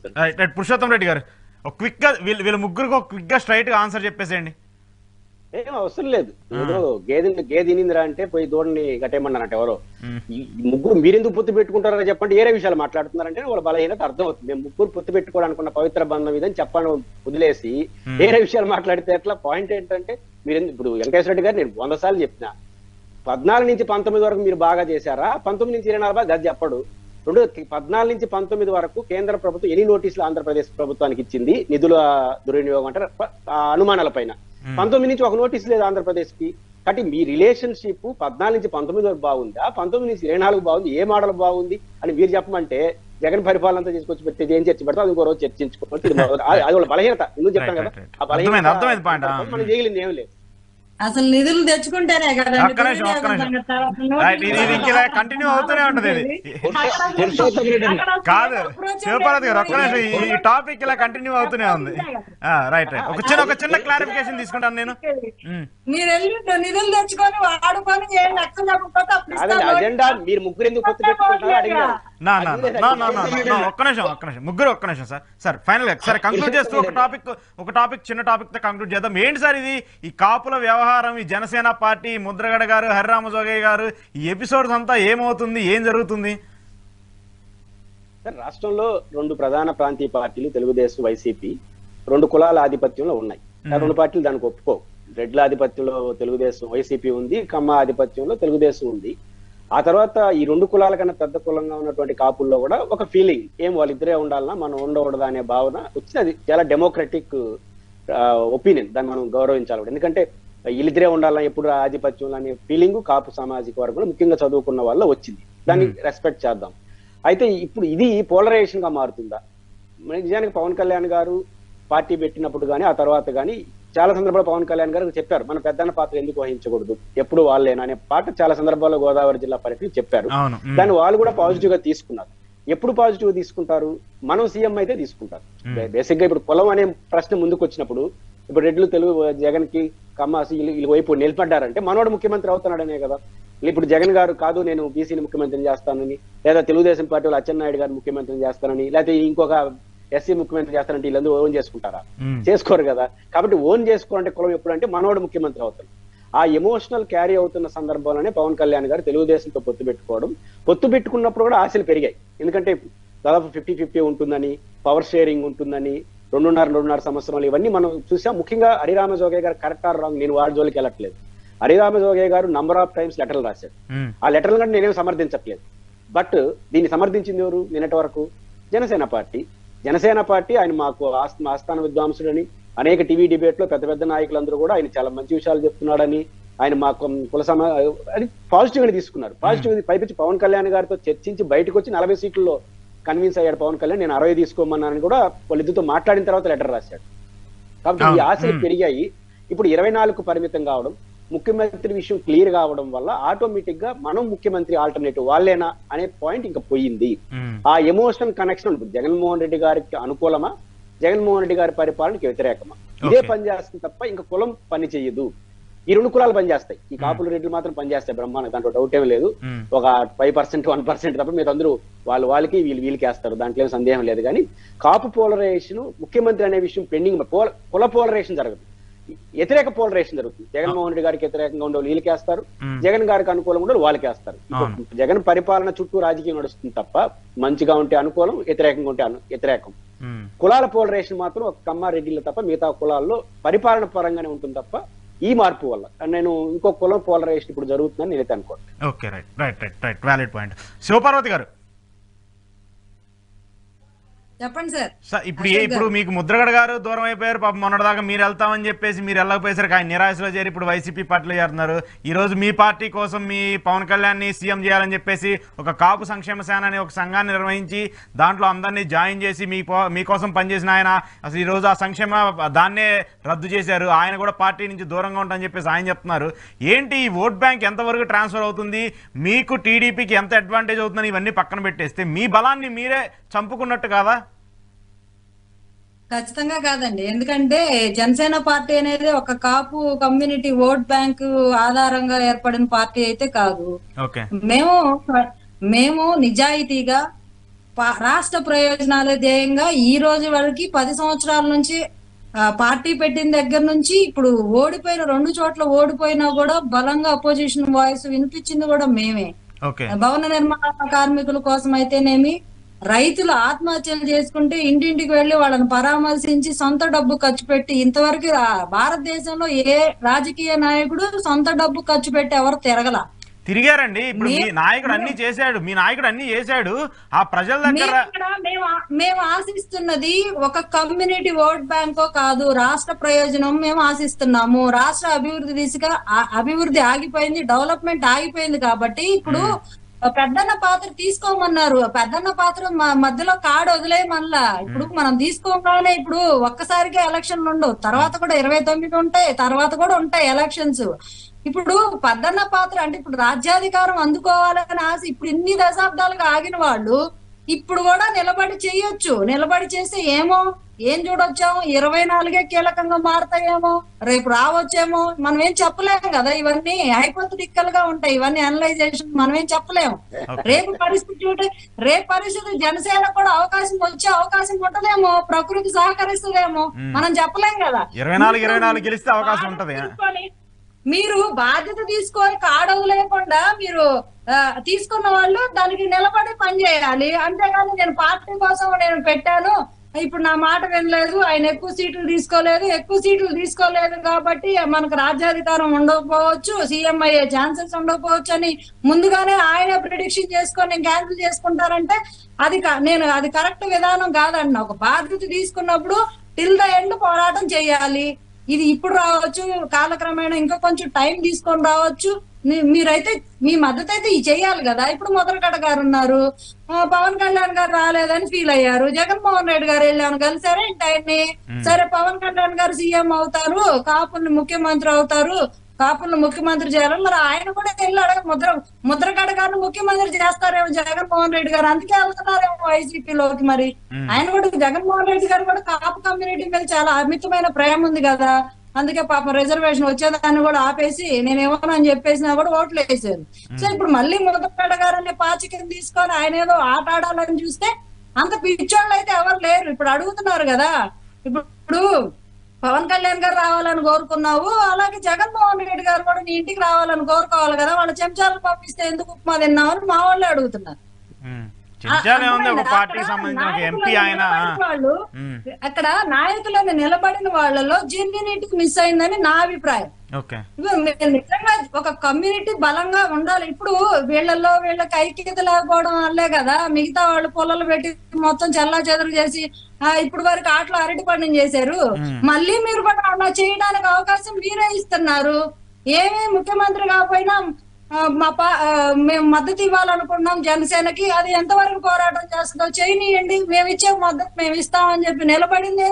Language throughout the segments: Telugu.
చెప్తాను. పురుషోత్తం రెడ్డి గారు ఒక క్విక్ గా వీళ్ళ ముగ్గురికి ఒక క్విక్ గా స్ట్రైట్ గా ఆన్సర్ చెప్పేసేయండి. ఏం అవసరం లేదు. ఏదో గేదె ఇనిందిరా అంటే పోయి దూడని కట్టేయమన్నారంట ఎవరో. ఈ ముగ్గురు మీరెందుకు పొత్తు పెట్టుకుంటారో చెప్పండి, ఏరే విషయాలు మాట్లాడుతున్నారంటే వాళ్ళ బలహీనత అర్థం అవుతుంది. మేము ముగ్గురు పొత్తు పెట్టుకోవాలనుకున్న పవిత్ర బంధం ఇదని చెప్పని వదిలేసి ఏరే విషయాలు మాట్లాడితే ఎట్లా? పాయింట్ ఏంటంటే మీరు ఇప్పుడు వెంకటేశ్వర రెడ్డి గారు నేను 100 సార్లు చెప్పిన 14 నుంచి 19 వరకు మీరు బాగా చేశారా, 19 నుంచి 24 బాగా అది చెప్పడు. 14 నుంచి 19 వరకు కేంద్ర ప్రభుత్వం ఎన్ని నోటీసులు ఆంధ్రప్రదేశ్ ప్రభుత్వానికి ఇచ్చింది నిధుల దుర్వినియోగం అంటే అనుమానాల పైన. 19 నుంచి ఒక నోటీస్ లేదు ఆంధ్రప్రదేశ్ కి. కాబట్టి మీ రిలేషన్షిప్ 14 నుంచి 19 వరకు బాగుందా, 19 నుంచి 24 బాగుంది, ఏ మోడల్ బాగుంది అని మీరు చెప్పమంటే జగన్ పరిపాలన అంతా తీసుకొచ్చి పెట్టి ఏం చర్చ పెడతాం, ఇంకో రోజు చర్చించుకోవాలి. అది వాళ్ళ బలహీనత. ఎందుకు చెప్తాను కదా, ఆ బలహీనత మనం చేయగలిగింది ఏం లేదు. అసలు నిధులు తెచ్చుకుంటేనే కదండి కంటిన్యూ అవుతూనే ఉంటది. కాదు శివపార్వతి గారు, ఒక్క నిమిషం, ఈ టాపిక్ ఇలా కంటిన్యూ అవుతూనే ఉంది. రైట్ ఒక చిన్న క్లారిఫికేషన్ తీసుకుంటాను నేను. మీరు వెళ్ళి నిధులు తెచ్చుకొని వాడుకొని ఏం లెక్క లేకపోతే అజెండా మీరు ముగ్గురు ఎందుకు పొత్తు పెట్టుకుంటారో అడిగారు. ఒక్క నిమిషం ముగ్గురు ఒక్క నిమిషం సార్ ఫైనల్ గా సరే కంక్లూడ్ చేస్తూ ఒక టాపిక్ చిన్న టాపిక్ తో కంక్లూడ్ చేద్దాం. ఏంటి సార్ ఇది ఈ కాపుల వ్యవహారం, ఈ జనసేన పార్టీ, ముద్రగడ గారు, హరిరామ జోగయ్య గారు, ఈ ఎపిసోడ్స్ అంతా ఏమవుతుంది, ఏం జరుగుతుంది? రాష్ట్రంలో 2 ప్రధాన ప్రాంతీయ పార్టీలు తెలుగుదేశం, వైసీపీ, 2 కులాల ఆధిపత్యంలో ఉన్నాయి. 2 పార్టీలు దానికి ఒప్పుకో. రెడ్ల ఆధిపత్యంలో తెలుగుదేశం వైసీపీ ఉంది, కమ్మ ఆధిపత్యంలో తెలుగుదేశం ఉంది. ఆ తర్వాత ఈ 2 కులాల కన్నా పెద్ద కులంగా ఉన్నటువంటి కాపుల్లో కూడా ఒక ఫీలింగ్, ఏం వాళ్ళిద్దరే ఉండాలన్నా మనం ఉండకూడదా అనే భావన వచ్చింది. అది చాలా డెమోక్రటిక్ ఒపీనియన్, దాన్ని మనం గౌరవించాలి. ఎందుకంటే వీళ్ళిద్దరే ఉండాలన్నా ఎప్పుడు ఆధిపత్యంలో అనే ఫీలింగ్ కాపు సామాజిక వర్గంలో ముఖ్యంగా చదువుకున్న వాళ్ళ వచ్చింది. దాన్ని రెస్పెక్ట్ చేద్దాం. అయితే ఇప్పుడు ఇది పోలరైజేషన్ గా మారుతుందా? నిజానికి పవన్ కళ్యాణ్ గారు పార్టీ పెట్టినప్పుడు కానీ ఆ తర్వాత కానీ చాలా సందర్భాల్లో పవన్ కళ్యాణ్ గారు చెప్పారు, మన పెద్దన్న పాత్ర ఎందుకు వహించకూడదు, ఎప్పుడు వాళ్ళేనా అనే పాట చాలా సందర్భాల్లో గోదావరి జిల్లా పర్యటన చెప్పారు. దాన్ని వాళ్ళు కూడా పాజిటివ్ గా తీసుకున్నారు. ఎప్పుడు పాజిటివ్ గా తీసుకుంటారు? మనం సీఎం అయితే తీసుకుంటారు. బేసిక్ గా ఇప్పుడు కులం అనే ప్రశ్న ముందుకు వచ్చినప్పుడు ఇప్పుడు రెడ్లు తెలుగు జగన్ కి కమ్మాసి వీళ్ళ వైపు నిలబడ్డారంటే మనోడు ముఖ్యమంత్రి అవుతున్నాడనే కదా. ఇప్పుడు జగన్ గారు కాదు నేను బీసీని ముఖ్యమంత్రిని చేస్తానని, లేదా తెలుగుదేశం పార్టీలో అచ్చెన్నాయుడు గారు ముఖ్యమంత్రిని చేస్తానని, లేకపోతే ఇంకొక ఎస్సీ ముఖ్యమంత్రి చేస్తానంటే వీళ్ళందరూ ఓన్ చేసుకుంటారా? చేసుకోరు కదా. కాబట్టి ఓన్ చేసుకోవాలంటే కులం ఎప్పుడంటే మనోడు ముఖ్యమంత్రి అవుతాడు. ఆ ఎమోషనల్ క్యారీ అవుతున్న సందర్భంలోనే పవన్ కళ్యాణ్ గారు తెలుగుదేశంతో పొత్తు పెట్టుకున్నప్పుడు కూడా ఆశలు పెరిగాయి. ఎందుకంటే దాదాపు 50-50 ఉంటుందని, పవర్ షేరింగ్ ఉంటుందని, 2.5 సంవత్సరాలు ఇవన్నీ మనం చూసాం. ముఖ్యంగా హరిరామ జోగయ్య గారు కరెక్ట్ ఆర్ రాంగ్, నేను వాడి జోలికి వెళ్ళట్లేదు. హరిరామ జోగయ్య గారు నంబర్ ఆఫ్ టైమ్స్ లెటర్లు రాశాడు. ఆ లెటర్లు కంటే నేనేం సమర్థించట్లేదు. బట్ దీన్ని సమర్థించింది ఎవరు? నిన్నటి వరకు జనసేన పార్టీ ఆయన మాకు ఆస్థాన విద్వాంసుడని, అనేక టీవీ డిబేట్ లో పెద్ద పెద్ద నాయకులందరూ కూడా ఆయన చాలా మంచి విషయాలు చెప్తున్నాడని, ఆయన మాకు కుల అని పాజిటివ్ గా తీసుకున్నారు. పాజిటివ్ పైపించి పవన్ కళ్యాణ్ గారితో చర్చించి బయటకు వచ్చి 40 సీట్లలో కన్విన్స్ అయ్యాడు పవన్ కళ్యాణ్. నేను 60 తీసుకోమన్నానని కూడా వాళ్ళిద్దరితో మాట్లాడిన తర్వాత లెటర్ రాశాడు. కాబట్టి ఈ ఆశలు పెరిగాయి. ఇప్పుడు 24కు పరిమితం కావడం, ముఖ్యమంత్రి విషయం క్లియర్ కావడం వల్ల ఆటోమేటిక్ గా మనం ముఖ్యమంత్రి ఆల్టర్నేటివ్ వాళ్ళేనా అనే పాయింట్ ఇంకా పోయింది. ఆ ఎమోషన్ కనెక్షన్ ఉంటుంది. జగన్మోహన్ రెడ్డి గారికి అనుకూలమా, జగన్మోహన్ రెడ్డి గారి పరిపాలనకి వ్యతిరేకమా, ఇదే పని చేస్తుంది తప్ప ఇంకా కులం పని చెయ్యదు. ఈ 2 కులాలు పనిచేస్తాయి. ఈ కాపులు రెడ్లు మాత్రం పనిచేస్తాయి బ్రహ్మాండ, దాంట్లో డౌట్ ఏం లేదు. ఒక 5%, 1% తప్ప మీరు అందరూ వాళ్ళకి వీళ్ళకి వేస్తారు, దాంట్లో ఏం సందేహం లేదు. కానీ కాపు పోలరైజేషన్, ముఖ్యమంత్రి అనే విషయం పెండింగ్. కుల పోలరైజేషన్ జరగదు, వ్యతిరేక పోలరైజేషన్ జరుగుతుంది. జగన్మోహన్ రెడ్డి గారికి వ్యతిరేకంగా ఉండే వీళ్ళకి వేస్తారు, జగన్ గారికి అనుకూలంగా ఉండే వాళ్ళకి వేస్తారు. జగన్ పరిపాలన చుట్టూ రాజకీయం నడుస్తుంది తప్ప మంచిగా ఉంటే అనుకూలం, వ్యతిరేకంగా ఉంటే వ్యతిరేకం. కులాల పోలరైజేషన్ మాత్రం ఒక కమ్మారెడ్డిలో తప్ప మిగతా కులాల్లో పరిపాలన పరంగానే ఉంటుంది తప్ప ఈ మార్పు వల్ల నేను ఇంకో కులం పోలరైజేషన్ ఇప్పుడు జరుగుతుందని నేనైతే అనుకోండి. Okay, right valid point. Shivaparvati గారు చెప్పండి సార్. ఇప్పుడు మీకు ముద్రగడ గారు దూరం అయిపోయారు పాపం, మొన్నటిదాకా మీరు వెళ్తామని చెప్పేసి మీరు వెళ్ళకపోయేసరికి ఆయన నిరాశలో చేరి ఇప్పుడు వైసీపీ పార్టీలో చేరుతున్నారు. ఈ రోజు మీ పార్టీ కోసం మీ పవన్ కళ్యాణ్ ని సీఎం చేయాలని చెప్పేసి ఒక కాపు సంక్షేమ సేన అనే ఒక సంఘాన్ని నిర్వహించి దాంట్లో అందరినీ జాయిన్ చేసి మీకోసం పనిచేసిన ఆయన అసలు ఈ రోజు ఆ సంక్షేమ దాన్నే రద్దు చేశారు. ఆయన కూడా పార్టీ నుంచి దూరంగా ఉంటామని చెప్పేసి ఆయన చెప్తున్నారు. ఏంటి ఈ ఓట్ బ్యాంక్ ఎంతవరకు ట్రాన్స్ఫర్ అవుతుంది, మీకు టీడీపీకి ఎంత అడ్వాంటేజ్ అవుతుందని ఇవన్నీ పక్కన పెట్టేస్తే మీ బలాన్ని మీరే చంపుకున్నట్టు కాదా? ఖచ్చితంగా కాదండి. ఎందుకంటే జనసేన పార్టీ అనేది ఒక కాపు కమ్యూనిటీ ఓట్ బ్యాంక్ ఆధారంగా ఏర్పడిన పార్టీ అయితే కాదు. మేము నిజాయితీగా రాష్ట్ర ప్రయోజనాలే ధ్యేయంగా ఈ రోజు వరకు 10 సంవత్సరాల నుంచి పార్టీ పెట్టిన దగ్గర నుంచి ఇప్పుడు ఓడిపోయిన 2 చోట్ల ఓడిపోయినా కూడా బలంగా అపోజిషన్ వాయిస్ వినిపించింది కూడా మేమే. భవన నిర్మాణ కార్మికుల కోసం అయితేనేమి, రైతులు ఆత్మహత్యలు చేసుకుంటే ఇంటింటికి వెళ్లి వాళ్ళని పరామర్శించి సొంత డబ్బు ఖర్చు పెట్టి, ఇంతవరకు భారతదేశంలో ఏ రాజకీయ నాయకుడు సొంత డబ్బు ఖర్చు పెట్టి ఎవరు తిరిగారండి. ఇప్పుడు మీ నాయకుడు అన్ని చేశాడు, ఆ ప్రజల దగ్గర మేము ఆశిస్తున్నది ఒక కమ్యూనిటీ ఓట్ బ్యాంకో కాదు, రాష్ట్ర ప్రయోజనం మేము ఆశిస్తున్నాము. రాష్ట్ర అభివృద్ధి దిశగా అభివృద్ధి ఆగిపోయింది, డెవలప్మెంట్ ఆగిపోయింది. కాబట్టి ఇప్పుడు పెద్దన్న పాత్ర తీసుకోమన్నారు. పెద్దన్న పాత్ర మధ్యలో కాడు వదిలేయమల్లా. ఇప్పుడు మనం తీసుకోగానే ఇప్పుడు ఒక్కసారిగా ఎలక్షన్లు ఉండవు, తర్వాత కూడా 29 ఉంటాయి, తర్వాత కూడా ఉంటాయి ఎలక్షన్స్. ఇప్పుడు పెద్దన్న పాత్ర అంటే ఇప్పుడు రాజ్యాధికారం అందుకోవాలని ఆశ ఇప్పుడు ఇన్ని దశాబ్దాలుగా ఆగిన వాళ్ళు ఇప్పుడు కూడా నిలబడి చేయొచ్చు. నిలబడి చేస్తే ఏం చూడొచ్చాము, 24 కీలకంగా మారుతాయేమో, రేపు రావచ్చేమో, మనం ఏం చెప్పలేము కదా. ఇవన్నీ హైపోథెటికల్ గా ఉంటాయి, ఇవన్నీ అనలైజేషన్ మనం ఏం చెప్పలేము. రేపు పరిస్థితి జనసేన కూడా వచ్చే అవకాశం ఉంటదేమో, ప్రకృతి సహకరిస్తుందేమో, మనం చెప్పలేం కదా. 24 గెలిస్తే అవకాశం ఉంటది. మీరు బాధ్యత తీసుకొని కాడవు లేకుండా మీరు తీసుకున్న వాళ్ళు దానికి నిలబడి పనిచేయాలి. అంతేగాని నేను పార్టీ కోసం నేను పెట్టాను, ఇప్పుడు నా మాట వినలేదు, ఆయన ఎక్కువ సీట్లు తీసుకోలేదు కాబట్టి మనకు రాజ్యాధికారం ఉండకపోవచ్చు, సీఎం అయ్యే ఛాన్సెస్ ఉండకపోవచ్చు అని ముందుగానే ఆయన ప్రిడిక్షన్ చేసుకొని క్యాన్సిల్ చేసుకుంటారంటే అది కరెక్ట్ విధానం కాదన్న. ఒక బాధ్యత తీసుకున్నప్పుడు టిల్ ద ఎండ్ పోరాటం చేయాలి. ఇది ఇప్పుడు రావచ్చు, కాలక్రమేణా ఇంకా కొంచెం టైం తీసుకొని రావచ్చు. మీరైతే మీ మద్దతు అయితే చెయ్యాలి కదా. ఇప్పుడు ముద్రగడ గారు ఉన్నారు, పవన్ కళ్యాణ్ గారు రాలేదని ఫీల్ అయ్యారు, జగన్మోహన్ రెడ్డి గారు వెళ్ళాను కలిసారా ఏంటి ఆయన్ని? సరే పవన్ కళ్యాణ్ గారు సీఎం అవుతారు, కాపుల్ని ముఖ్యమంత్రి అవుతారు, కాపుల్ని ముఖ్యమంత్రి చేయాలని మరి ఆయన కూడా వెళ్ళి ముద్రగడ గారిని ముఖ్యమంత్రి చేస్తారేమో జగన్మోహన్ రెడ్డి గారు, అందుకే వెళ్తున్నారేమో వైసీపీలోకి. మరి ఆయన కూడా జగన్మోహన్ రెడ్డి గారు కూడా కాపు కమ్యూనిటీ మీద చాలా అమితమైన ప్రేమ ఉంది కదా, అందుకే పాపం రిజర్వేషన్ వచ్చేదాన్ని కూడా ఆపేసి నేనేమోనని చెప్పేసినా కూడా ఓట్లు వేసారు. సో ఇప్పుడు మళ్ళీ ముద్రగడ గారిని పాచికని తీసుకొని ఆయన ఏదో ఆట ఆడాలని చూస్తే అంత పిచ్చోళ్ళు అయితే ఎవరు లేరు. ఇప్పుడు అడుగుతున్నారు కదా, ఇప్పుడు పవన్ కళ్యాణ్ గారు రావాలని కోరుకున్నావు, అలాగే జగన్మోహన్ రెడ్డి గారు కూడా నీ ఇంటికి రావాలని కోరుకోవాలి కదా, వాళ్ళ చెంచాలు పంపిస్తే ఎందుకు ఉప్మా తిన్నామని మా వాళ్ళే అడుగుతున్నారు. అక్కడ నాయకులను నిలబడిన వాళ్ళలో జెన్యూనిటీ మిస్ అయిందని నా అభిప్రాయం. నిజంగా ఒక కమ్యూనిటీ బలంగా ఉండాలి. ఇప్పుడు వీళ్ళకి ఐక్యత లేకపోవడం వల్లే కదా మిగతా వాళ్ళు పొలాలు పెట్టి మొత్తం చల్లా చెదరు చేసి ఇప్పుడు వరకు ఆటలు అరటి పండుగ చేశారు. మళ్ళీ మీరు కూడా అలా చేయడానికి అవకాశం మీరే ఇస్తున్నారు. ఏమీ ముఖ్యమంత్రి కాకపోయినా మేము మద్దతు ఇవ్వాలనుకున్నాం జనసేనకి, అది ఎంతవరకు పోరాటం చేస్తుందో చేయనియండి, మేము ఇచ్చే మద్దతు మేము ఇస్తామని చెప్పి నిలబడింది.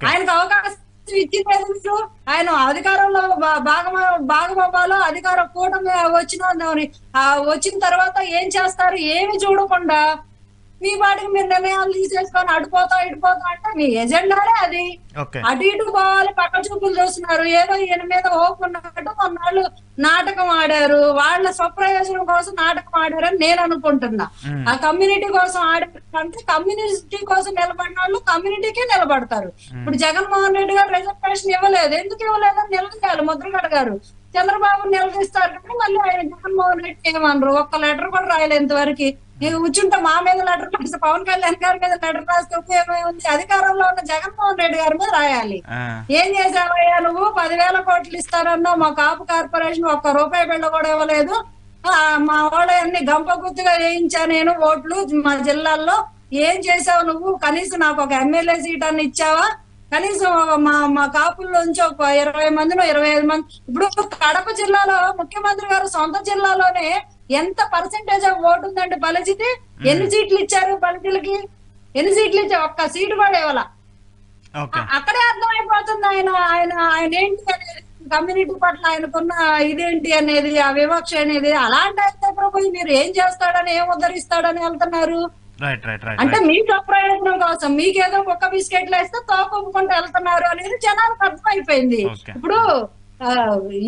ఆయనకు అవకాశం ఇచ్చింది, ఆయన అధికారంలో భాగమవ్వాలో అధికార కూటమి వచ్చిన తర్వాత ఏం చేస్తారు ఏమి చూడకుండా మీ వాటికి మీరు నిర్ణయాలు తీసేసుకొని అడిపోతా అంటే మీ ఎజెండానే అది. అటు ఇటు పోవాలి, పక్క చూపులు చూస్తున్నారు. ఏదో ఈయన మీద ఓపు ఉన్నట్టు కొన్నాళ్ళు నాటకం ఆడారు, వాళ్ళ స్వప్రయోజనం కోసం నాటకం ఆడారని నేను అనుకుంటున్నా. ఆ కమ్యూనిటీ కోసం ఆడారంటే కమ్యూనిటీ కోసం నిలబడిన వాళ్ళు కమ్యూనిటీకే నిలబడతారు. ఇప్పుడు జగన్మోహన్ రెడ్డి గారు రిజర్వేషన్ ఇవ్వలేదు, ఎందుకు ఇవ్వలేదని నిలదీయాలి ముద్రగడ గారు. చంద్రబాబు నిలదీస్తారు కానీ మళ్ళీ ఆయన జగన్మోహన్ రెడ్డి ఏమన్నారు, ఒక్క లెటర్ కూడా రాయలేదు ఇంతవరకు. నేను కూర్చుంటే మా మీద లెటర్ రాస్తే పవన్ కళ్యాణ్ గారి మీద లెటర్ రాస్తే ఉపయోగం ఉంది, అధికారంలో ఉన్న జగన్మోహన్ రెడ్డి గారి మీద రాయాలి. ఏం చేసావయ్యా నువ్వు, 10,000 కోట్లు ఇస్తారన్నావు, మా కాపు కార్పొరేషన్ ఒక్క రూపాయి బిళ్ళ కూడా ఇవ్వలేదు, మా వాళ్ళని గంప గుర్తుగా వేయించా నేను ఓట్లు మా జిల్లాల్లో, ఏం చేసావు నువ్వు, కనీసం నాకు ఒక ఎమ్మెల్యే సీట్ అని ఇచ్చావా, కనీసం మా కాపుల్లోంచి ఒక 20 మందినో 25 మంది. ఇప్పుడు కడప జిల్లాలో ముఖ్యమంత్రి గారు సొంత జిల్లాలోనే ఎంత పర్సెంటేజ్ ఆఫ్ ఓటు ఉందండి బలిజిది, ఎన్ని సీట్లు ఇచ్చారు బలిజీలకి, ఎన్ని సీట్లు ఇచ్చారు, ఒక్క సీటు కూడా ఇవ్వాల. అక్కడే అర్థమైపోతుంది ఆయన ఏంటి అనేది, కమ్యూనిటీ పట్ల ఆయనకున్న ఇదేంటి అనేది, ఆ వివక్ష అనేది. అలాంటి అయితే పోయి మీరు ఏం చేస్తాడని ఏం ఉద్ధరిస్తాడని వెళ్తున్నారు. అంటే మీ ప్రయోజనం కోసం మీకేదో ఒక్క బిస్కెట్లు వేస్తే తోకొప్పుకుంటూ వెళ్తున్నారు అనేది జనాలకు అర్థమైపోయింది. ఇప్పుడు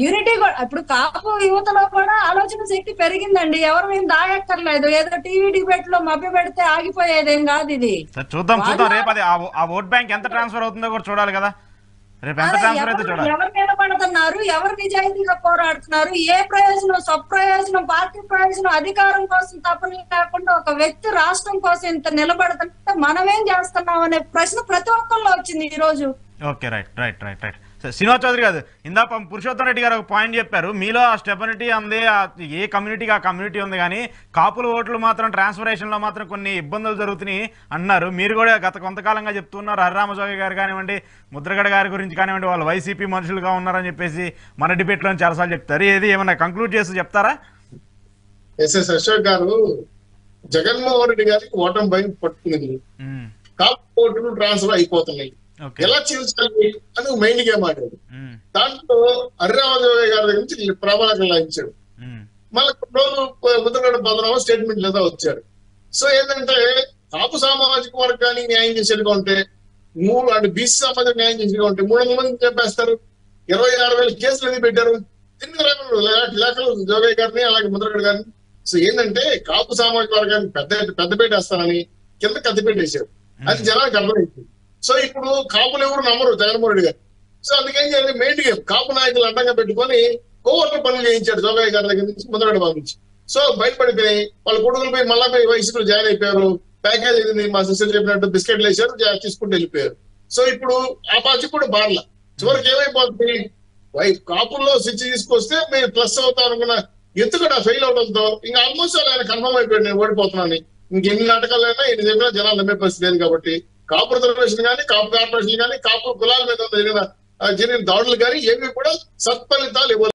యూనిటీ కూడా ఇప్పుడు కాపు యువతలో కూడా ఆలోచన శక్తి పెరిగిందండి. ఎవరు మేము దాగక్కర్లేదు. ఏదో టీవీ డిబేట్ లో మభ్య పెడితే ఆగిపోయేదేం కాదు ఇది. చూద్దాం రేపు అది ఆ ఓట్ బ్యాంక్ ఎంత ట్రాన్స్ఫర్ అవుతుందో కూడా చూడాలి కదా. రేపు ఎంత ట్రాన్స్ఫర్ అయితే చూడాలి. ఎవరు నిలబడుతున్నారు, ఎవరు నిజాయితీగా పోరాడుతున్నారు, ఏ ప్రయోజనం, స్వప్రయోజనం, పార్టీ ప్రయోజనం, అధికారం కోసం తపన లేకుండా ఒక వ్యక్తి రాష్ట్రం కోసం ఇంత నిలబడుతుంటే మనమేం చేస్తున్నాం అనే ప్రశ్న ప్రతి ఒక్కరిలో వచ్చింది ఈ రోజు. Okay, right. శ్రీనివాస్ చౌదరి గారు, ఇందాక పురుషోత్తం రెడ్డి గారు ఒక పాయింట్ చెప్పారు, మీలో ఆ స్టెబిలిటీ ఉంది, ఏ కమ్యూనిటీకి ఆ కమ్యూనిటీ ఉంది, కానీ కాపుల ఓట్లు మాత్రం ట్రాన్స్ఫరేషన్ లో మాత్రం కొన్ని ఇబ్బందులు జరుగుతున్నాయి అన్నారు. మీరు కూడా గత కొంతకాలంగా చెప్తున్నారు. హరిరామజోగి గారు కానివ్వండి, ముద్రగడ గారి గురించి కానివ్వండి, వాళ్ళు వైసీపీ మనుషులుగా ఉన్నారని చెప్పేసి మన డిబేట్ లో చాలాసార్లు చెప్తారు. ఏది ఏమన్నా కంక్లూడ్ చేసి చెప్తారా? ఎస్ఎస్ అశోక్ గారు, జగన్మోహన్ రెడ్డి గారికి ఓటమి భయం పట్టుకునేది, కాపు ఓట్లు ట్రాన్స్ఫర్ అయిపోతున్నాయి, ఎలా చేయాలి అని మెయిన్ గా మాట్లాడు. దాంట్లో హరిరామజోగి గారి దగ్గర నుంచి ప్రభాకర్ లాయించాడు. మళ్ళీ కొన్ని రోజులు ముద్రగడ పద్మనాభం స్టేట్మెంట్ లేదా వచ్చారు. సో ఏంటంటే కాపు సామాజిక వర్గానికి న్యాయం చేసేట్టుగా ఉంటే బీసీ సామాజిక న్యాయం చేసేట్టుగా ఉంటే 300 మంది చెప్పేస్తారు. 26,000 కేసులు ఎందుకు పెట్టారు? లేఖలు జోగయ్య గారిని అలాగే ముద్రగడ గారిని. సో ఏంటంటే కాపు సామాజిక వర్గానికి పెద్దపేట వేస్తారని కింద కత్తిపేట వేశారు. అది జనానికి అర్థమైంది. సో ఇప్పుడు కాపులు ఎవరు నమ్మరు జగన్మోహన్ రెడ్డి గారు. సో అందుకేం చేయాలి, మెయిన్ గేమ్ కాపు నాయకులు అడ్డంగా పెట్టుకొని కోవర్టు పనులు చేయించాడు జోగయ్య గారి దగ్గర నుంచి, ముద్రగడ పంపించి. సో బయటపడిపోయి వాళ్ళ కొడుకులు పోయి మళ్ళా పోయి వైసీపీలో జాయిన్ అయిపోయారు. ప్యాకేజ్ ఇది మా సిస్టర్ చెప్పినట్టు బిస్కెట్లు వేసారు, తీసుకుంటూ వెళ్ళిపోయారు. సో ఇప్పుడు ఆ పార్టీ కూడా బార్ల చివరికి ఏమైపోతుంది, కాపుల్లో స్విచ్ తీసుకొస్తే మేము ప్లస్ అవుతాం అనుకున్న ఎత్తుగడ ఫెయిల్ అవడంతో ఇంకా ఆల్మోస్ట్ ఆయన కన్ఫర్మ్ అయిపోయాడు నేను ఓడిపోతున్నాను. ఇంకెన్ని నాటకాలైనా ఎన్ని చెప్పినా జనాలు నమ్మే పరిస్థితి లేదు. కాబట్టి కాపు రిజర్వేషన్ కానీ, కాపు కార్పొరేషన్ కానీ, కాపు కులాల మీద జరిగిన దాడులు కానీ ఏవి కూడా సత్ఫలితాలు ఇవ్వలేదు.